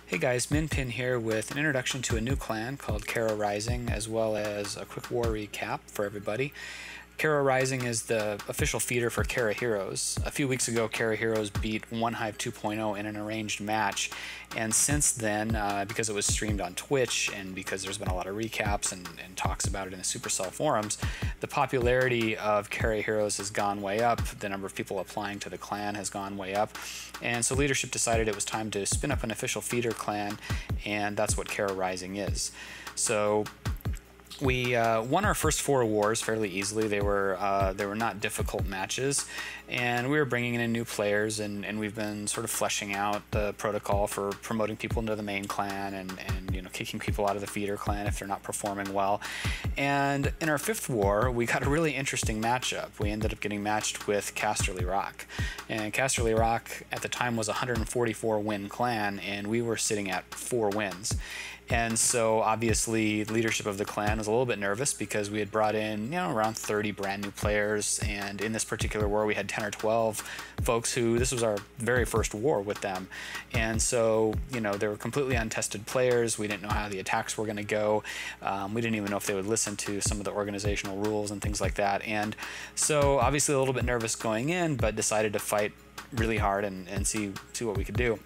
Hey guys, Minpin here with an introduction to a new clan called Kara Rising, as well as a quick war recap for everybody. Kara Rising is the official feeder for Kara Heroes. A few weeks ago, Kara Heroes beat One Hive 2.0 in an arranged match, and since then, because it was streamed on Twitch and because there's been a lot of recaps and talks about it in the Supercell forums, the popularity of Kara Heroes has gone way up. The number of people applying to the clan has gone way up, and so leadership decided it was time to spin up an official feeder clan, and that's what Kara Rising is. So we won our first 4 wars fairly easily. They were not difficult matches, and we were bringing in new players, and we've been sort of fleshing out the protocol for promoting people into the main clan and kicking people out of the feeder clan if they're not performing well. And in our 5th war, we got a really interesting matchup. We ended up getting matched with Casterly Rock, and Casterly Rock at the time was a 144 win clan, and we were sitting at 4 wins. And so obviously leadership of the clan was a little bit nervous because we had brought in, around 30 brand new players, and in this particular war we had 10 or 12 folks who, this was our very first war with them. And so, they were completely untested players. We didn't know how the attacks were going to go. We didn't even know if they would listen to some of the organizational rules and things like that. And so obviously a little bit nervous going in, but decided to fight really hard and see what we could do.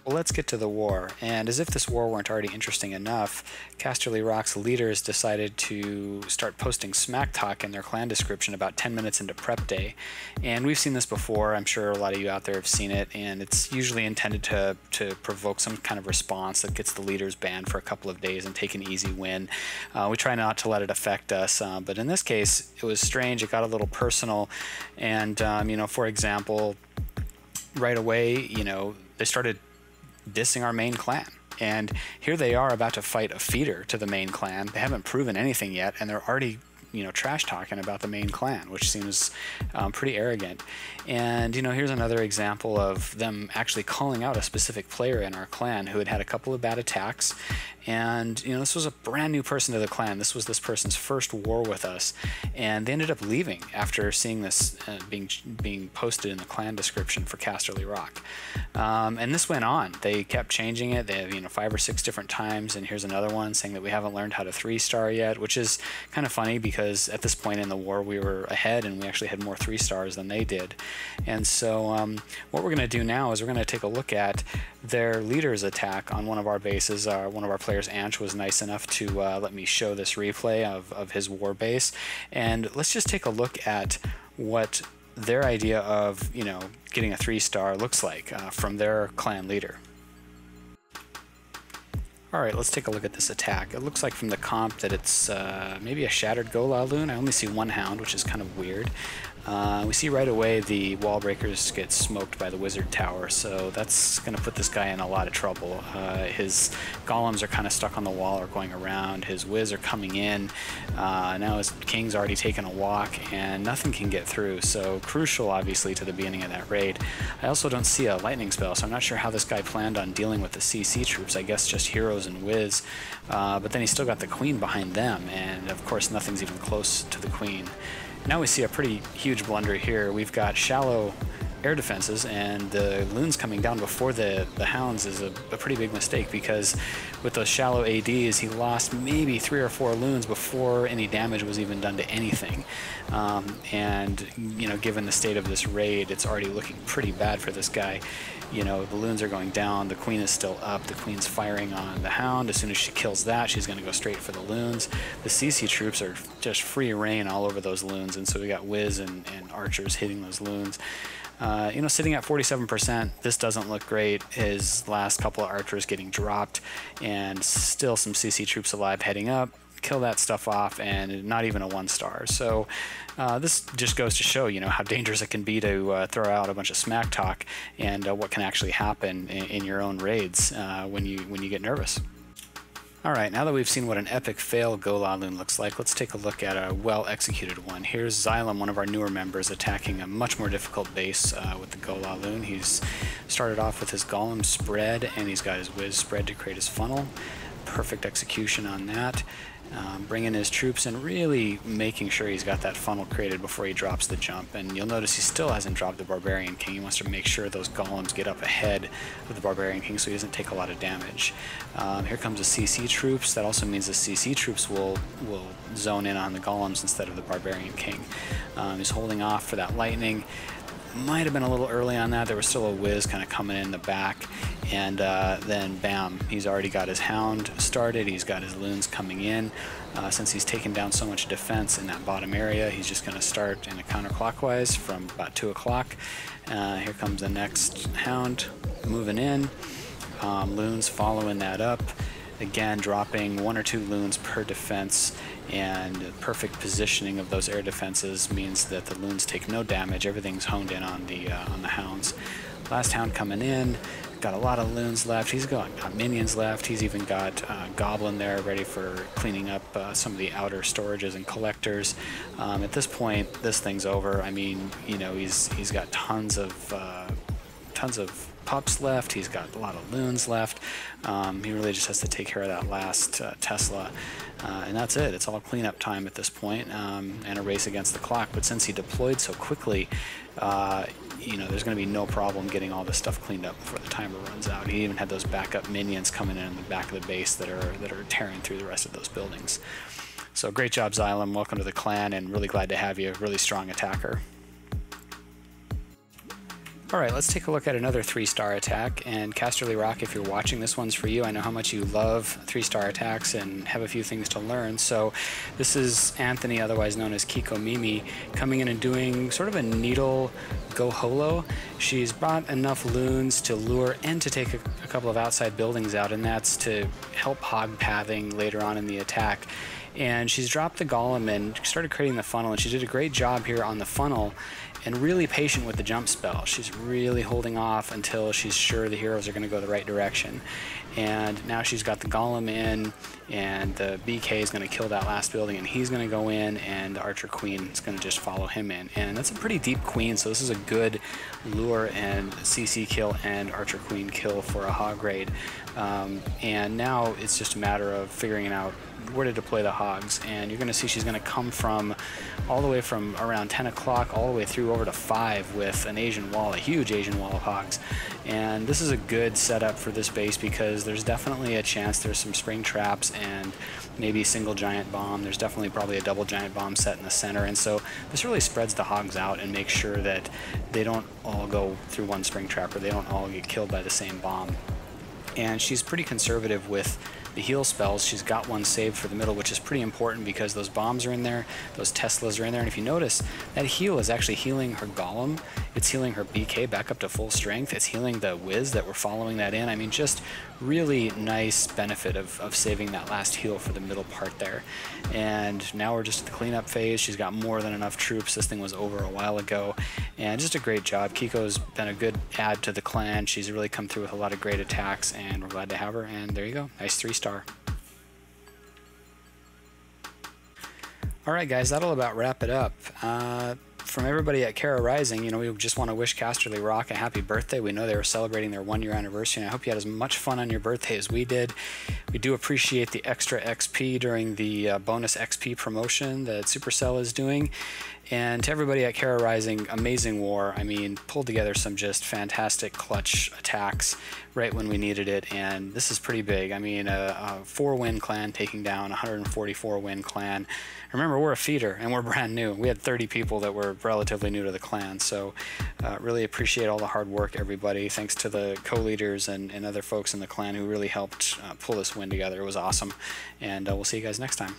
Well, let's get to the war, and as if this war weren't already interesting enough, Casterly Rock's leaders decided to start posting smack talk in their clan description about 10 minutes into prep day. And we've seen this before. I'm sure a lot of you out there have seen it, and it's usually intended to provoke some kind of response that gets the leaders banned for a couple of days and take an easy win. We try not to let it affect us, but in this case it was strange. It got a little personal, and for example, right away they started dissing our main clan, and here they are about to fight a feeder to the main clan. They haven't proven anything yet, and they're already trash talking about the main clan, which seems pretty arrogant. And here's another example of them actually calling out a specific player in our clan who had had a couple of bad attacks, and this was a brand new person to the clan. This was this person's first war with us, and they ended up leaving after seeing this being posted in the clan description for Casterly Rock. And this went on. They kept changing it. They have 5 or 6 different times, and here's another one saying that we haven't learned how to 3-star yet, which is kind of funny because at this point in the war we were ahead and we actually had more 3-stars than they did. And so what we're going to do now is we're going to take a look at their leader's attack on one of our bases. One of our players, Anch, was nice enough to let me show this replay of his war base, and let's just take a look at what their idea of getting a 3-star looks like from their clan leader. Alright, let's take a look at this attack. It looks like from the comp that it's maybe a Shattered Gola Loon. I only see 1 hound, which is kind of weird. We see right away the wall breakers get smoked by the wizard tower, so that's going to put this guy in a lot of trouble. His golems are kind of stuck on the wall or going around. His wiz are coming in. Now his king's already taken a walk, and nothing can get through, so crucial obviously to the beginning of that raid. I also don't see a lightning spell, so I'm not sure how this guy planned on dealing with the CC troops. I guess just heroes and wiz, but then he's still got the queen behind them, and of course nothing's even close to the queen. Now we see a pretty huge blunder here. We've got shallow air defenses, and the loons coming down before the hounds is a pretty big mistake, because with those shallow ADs he lost maybe 3 or 4 loons before any damage was even done to anything. And given the state of this raid, it's already looking pretty bad for this guy. The loons are going down, the queen is still up, the queen's firing on the hound. As soon as she kills that, she's going to go straight for the loons. The CC troops are just free reign all over those loons, and so we got whiz and archers hitting those loons. Sitting at 47%, this doesn't look great. His last couple of archers getting dropped, and still some CC troops alive heading up. Kill that stuff off, and not even a 1-star. So this just goes to show, how dangerous it can be to throw out a bunch of smack talk, and what can actually happen in your own raids when you get nervous. Alright, now that we've seen what an epic fail Gola Loon looks like, let's take a look at a well-executed one. Here's Xylem, one of our newer members, attacking a much more difficult base with the Gola Loon. He's started off with his golem spread, and he's got his whiz spread to create his funnel. Perfect execution on that. bringing his troops and really making sure he's got that funnel created before he drops the jump. And you'll notice he still hasn't dropped the Barbarian King. He wants to make sure those golems get up ahead of the Barbarian King so he doesn't take a lot of damage. Here comes the CC troops. That also means the CC troops will zone in on the golems instead of the Barbarian King. He's holding off for that lightning. Might have been a little early on that. There was still a whiz kind of coming in the back, and then bam, he's already got his hound started. He's got his loons coming in. Since he's taken down so much defense in that bottom area, he's just going to start in a counterclockwise from about 2 o'clock. Here comes the next hound moving in. Loons following that up. Again, dropping 1 or 2 loons per defense, and perfect positioning of those air defenses means that the loons take no damage. Everything's honed in on the hounds. Last hound coming in, got a lot of loons left. He's got minions left. He's even got Goblin there ready for cleaning up some of the outer storages and collectors. At this point, this thing's over. I mean, you know, he's got tons of pups left. He's got a lot of loons left. He really just has to take care of that last Tesla, and that's it. It's all cleanup time at this point, and a race against the clock. But since he deployed so quickly, you know, there's going to be no problem getting all this stuff cleaned up before the timer runs out. He even had those backup minions coming in the back of the base that are tearing through the rest of those buildings. So great job, Xylem. Welcome to the clan, and really glad to have you. Really strong attacker. Alright, let's take a look at another 3-star attack, and Casterly Rock, if you're watching, this one's for you. I know how much you love 3-star attacks and have a few things to learn. So this is Anthony, otherwise known as Kiko Mimi, coming in and doing sort of a needle go holo. She's brought enough loons to lure and to take a couple of outside buildings out, and that's to help hog pathing later on in the attack. And she's dropped the golem and started creating the funnel, and she did a great job here on the funnel and really patient with the jump spell. She's really holding off until she's sure the heroes are going to go the right direction. And now she's got the golem in, and the BK is going to kill that last building, and he's going to go in, and the Archer Queen is going to just follow him in. And that's a pretty deep queen, so this is a good lure and CC kill and Archer Queen kill for a hog raid. And now it's just a matter of figuring out where to deploy the hogs, and you're going to see she's going to come from all the way from around 10 o'clock all the way through over to 5 with an Asian wall, a huge Asian wall of hogs. And this is a good setup for this base because there's definitely a chance there's some spring traps and maybe a single giant bomb. There's definitely probably a double giant bomb set in the center, and so this really spreads the hogs out and makes sure that they don't all go through one spring trap or they don't all get killed by the same bomb. And she's pretty conservative with the heal spells. She's got one saved for the middle, which is pretty important because those bombs are in there, those Teslas are in there, and if you notice, that heal is actually healing her golem, it's healing her BK back up to full strength, it's healing the whiz that we're following that in. I mean, just really nice benefit of saving that last heal for the middle part there. And now we're just at the cleanup phase. She's got more than enough troops. This thing was over a while ago, and just a great job. Kiko's been a good add to the clan. She's really come through with a lot of great attacks, and we're glad to have her. And there you go, nice 3-star. Alright guys, that'll about wrap it up. From everybody at Kara Rising, you know, we just want to wish Casterly Rock a happy birthday. We know they were celebrating their 1-year anniversary, and I hope you had as much fun on your birthday as we did. We do appreciate the extra XP during the bonus XP promotion that Supercell is doing. And to everybody at Kara Rising, amazing war. I mean, pulled together some just fantastic clutch attacks right when we needed it, and this is pretty big. I mean, a 4-win clan taking down a 144-win clan. Remember, we're a feeder, and we're brand new. We had 30 people that were relatively new to the clan, so really appreciate all the hard work, everybody. Thanks to the co-leaders and other folks in the clan who really helped pull this win together. It was awesome, and we'll see you guys next time.